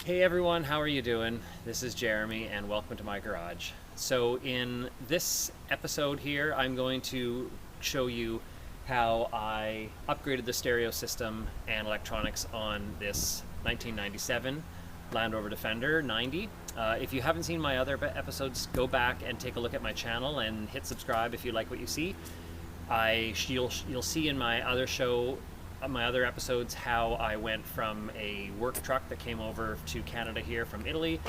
Hey everyone, how are you doing? This is Jeremy and welcome to my garage. So in this episode here, I'm going to show you how I upgraded the stereo system and electronics on this 1997 Land Rover Defender 90. If you haven't seen my other episodes, go back and take a look at my channel and hit subscribe if you like what you see. You'll see in my other episodes how I went from a work truck that came over to Canada here from Italy,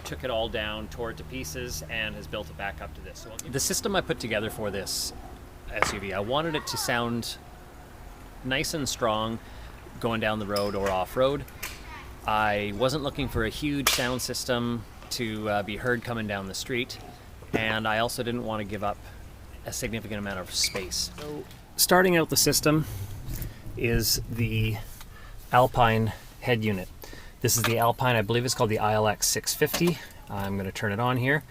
took it all down, tore it to pieces, and has built it back up to this. So the system I put together for this SUV, I wanted it to sound nice and strong going down the road or off-road. I wasn't looking for a huge sound system to be heard coming down the street, and I also didn't want to give up a significant amount of space. So starting out the system is the Alpine head unit. This is the Alpine, I believe it's called the ILX 650. I'm going to turn it on here.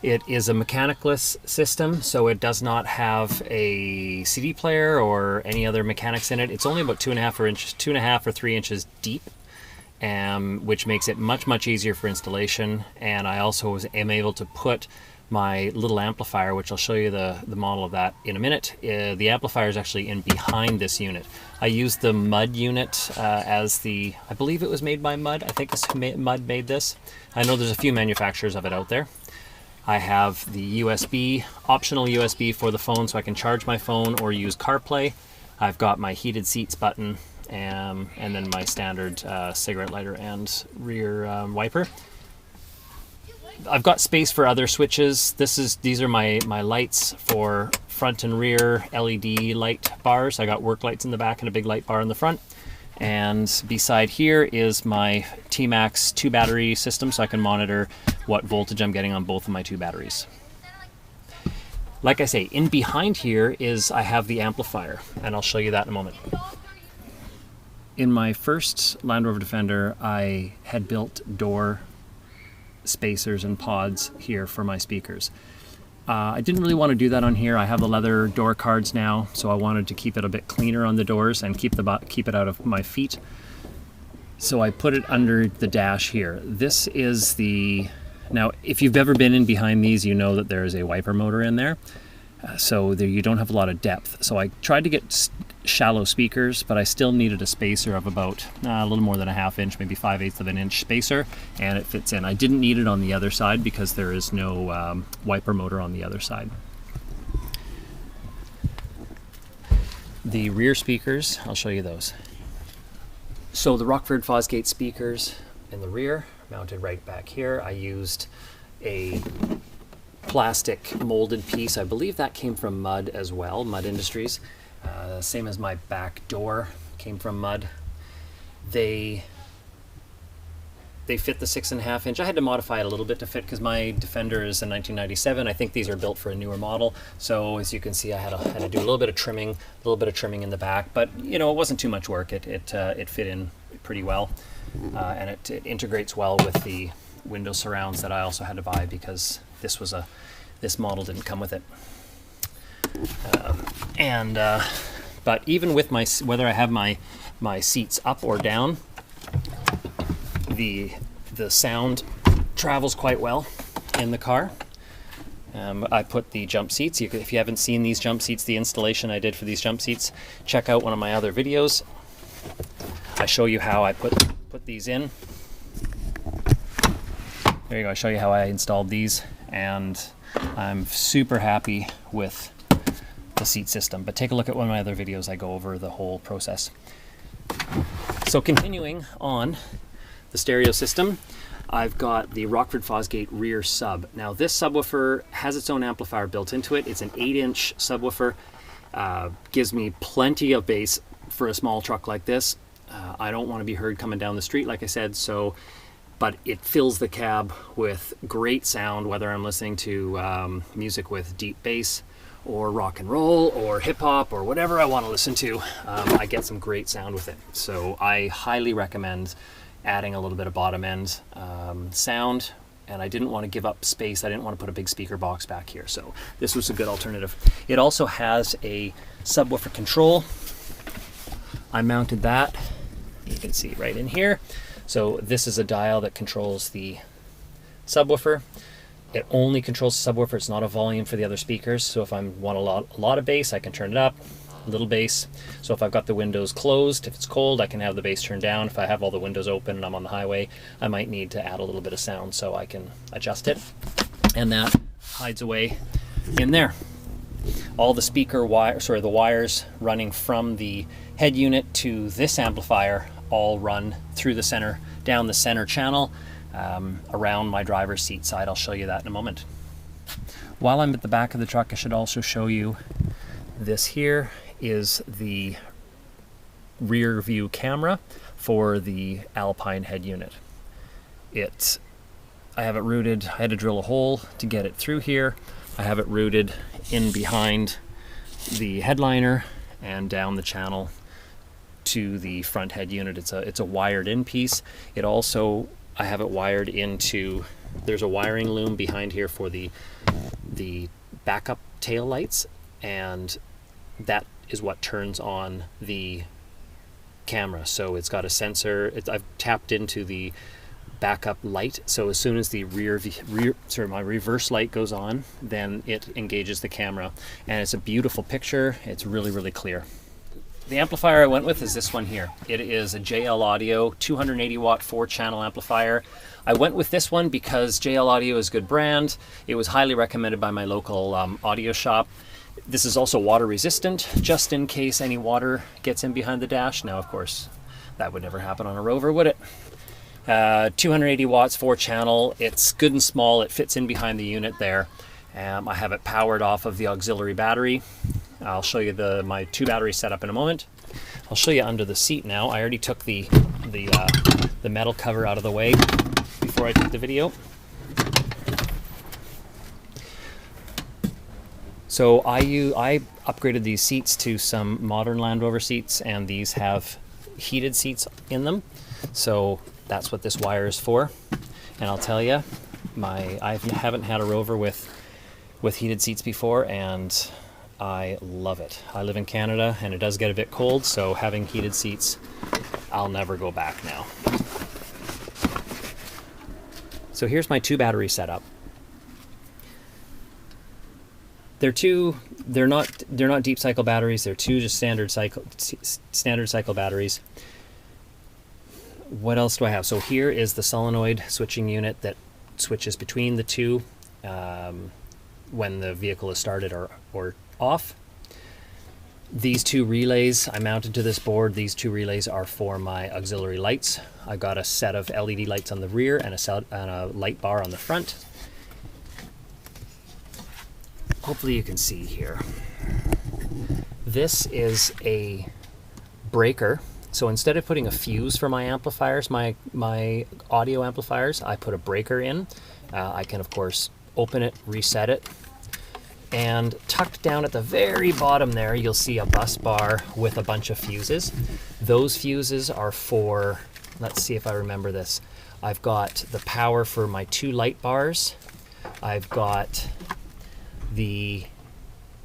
It is a mechanicless system, so it does not have a CD player or any other mechanics in it. It's only about 2.5 or 3 inches deep, which makes it much easier for installation. And I also am able to put my little amplifier, which I'll show you the model of that in a minute. The amplifier is actually in behind this unit. I used the Mud unit I believe it was made by Mud. I think Mud made this. I know there's a few manufacturers of it out there. I have the USB, optional USB for the phone so I can charge my phone or use CarPlay. I've got my heated seats button and then my standard cigarette lighter and rear wiper. I've got space for other switches. These are my lights for front and rear LED light bars. I got work lights in the back and a big light bar in the front. And beside here is my T-Max 2 battery system, so I can monitor what voltage I'm getting on both of my 2 batteries. Like I say, in behind here I have the amplifier, and I'll show you that in a moment. In my first Land Rover Defender, I had built door spacers and pods here for my speakers. I didn't really want to do that on here. I have the leather door cards now, so I wanted to keep it a bit cleaner on the doors and keep it out of my feet. So I put it under the dash here. This is now if you've ever been in behind these, you know that there is a wiper motor in there. So there you don't have a lot of depth. So I tried to get shallow speakers, but I still needed a spacer of about a little more than a ½ inch, maybe 5/8 of an inch spacer, and it fits in. I didn't need it on the other side because there is no wiper motor on the other side. The rear speakers, I'll show you those. So the Rockford Fosgate speakers in the rear, mounted right back here. I used a plastic molded piece. I believe that came from Mud as well, Mud Industries. Same as my back door came from Mud. They fit the 6.5 inch. I had to modify it a little bit to fit because my Defender is a 1997. I think these are built for a newer model. So as you can see, I had to do a little bit of trimming in the back, but you know, it wasn't too much work. It fit in pretty well, and it integrates well with the window surrounds that I also had to buy because this model didn't come with it. But even with whether I have my seats up or down, the sound travels quite well in the car. I put the jump seats. If you haven't seen these jump seats, the installation I did for these jump seats, check out one of my other videos. I show you how I put these in. There you go. I show you how I installed these, and I'm super happy with the seat system. But take a look at one of my other videos. I go over the whole process. So continuing on the stereo system, I've got the Rockford Fosgate rear sub. Now this subwoofer has its own amplifier built into it. It's an 8-inch subwoofer. Gives me plenty of bass for a small truck like this. I don't want to be heard coming down the street, like I said, but it fills the cab with great sound, whether I'm listening to music with deep bass or rock and roll or hip hop or whatever I want to listen to. I get some great sound with it. So I highly recommend adding a little bit of bottom end sound, and I didn't want to give up space. I didn't want to put a big speaker box back here, so this was a good alternative. It also has a subwoofer control. I mounted that, you can see right in here. So this is a dial that controls the subwoofer. It only controls the subwoofer. It's not a volume for the other speakers. So if I want a lot of bass, I can turn it up, a little bass. So if I've got the windows closed, if it's cold, I can have the bass turned down. If I have all the windows open and I'm on the highway, I might need to add a little bit of sound, so I can adjust it. And that hides away in there. All the the wires running from the head unit to this amplifier all run through the center, down the center channel, around my driver's seat side. I'll show you that in a moment. While I'm at the back of the truck, I should also show you this here is the rear view camera for the Alpine head unit. I have it routed, I had to drill a hole to get it through here. I have it routed in behind the headliner and down the channel to the front head unit. It's a wired in piece. It also, I have it wired into, there's a wiring loom behind here for the backup tail lights, and that is what turns on the camera. So it's got a sensor. I've tapped into the backup light, so as soon as the my reverse light goes on, then it engages the camera, and it's a beautiful picture. It's really, really clear. The amplifier I went with is this one here. It is a JL Audio 280 watt 4-channel amplifier. I went with this one because JL Audio is a good brand. It was highly recommended by my local audio shop. This is also water resistant, just in case any water gets in behind the dash. Now, of course, that would never happen on a Rover, would it? 280 watts, 4-channel. It's good and small. It fits in behind the unit there. I have it powered off of the auxiliary battery. I'll show you my 2 battery setup in a moment. I'll show you under the seat now. I already took the metal cover out of the way before I took the video. So I upgraded these seats to some modern Land Rover seats, and these have heated seats in them. So that's what this wire is for. And I'll tell you, I haven't had a Rover with heated seats before, and I love it. I live in Canada, and it does get a bit cold, so having heated seats, I'll never go back now. So here's my 2 battery setup. They're not deep cycle batteries. They're 2 just standard cycle batteries. What else do I have? So here is the solenoid switching unit that switches between the 2 when the vehicle is started or off. These 2 relays I mounted to this board. These 2 relays are for my auxiliary lights. I've got a set of LED lights on the rear and a light bar on the front. Hopefully you can see here. This is a breaker. So instead of putting a fuse for my amplifiers, my audio amplifiers, I put a breaker in. I can, of course, open it, reset it. And tucked down at the very bottom there, you'll see a bus bar with a bunch of fuses. Those fuses are for, let's see if I remember this. I've got the power for my 2 light bars. I've got the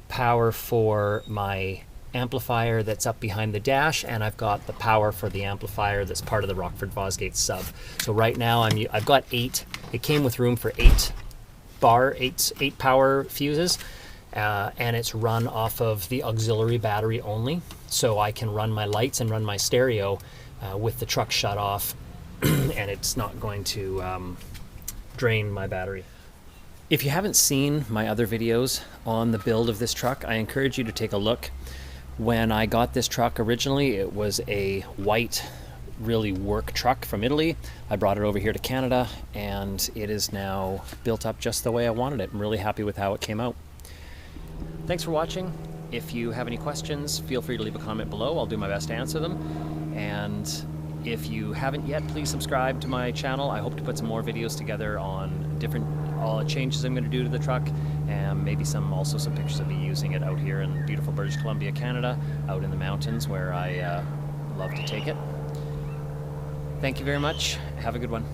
power for my amplifier that's up behind the dash, and I've got the power for the amplifier that's part of the Rockford Fosgate sub. So right now I've got 8. It came with room for 8 power fuses, and it's run off of the auxiliary battery only. So I can run my lights and run my stereo with the truck shut off, and it's not going to drain my battery. If you haven't seen my other videos on the build of this truck, I encourage you to take a look. When I got this truck originally, it was a white, really work truck from Italy. I brought it over here to Canada, and it is now built up just the way I wanted it. I'm really happy with how it came out. Thanks for watching. If you have any questions, feel free to leave a comment below. I'll do my best to answer them. And if you haven't yet, please subscribe to my channel. I hope to put some more videos together on different changes I'm going to do to the truck, and maybe also some pictures of me using it out here in beautiful British Columbia, Canada, out in the mountains where I love to take it. Thank you very much. Have a good one.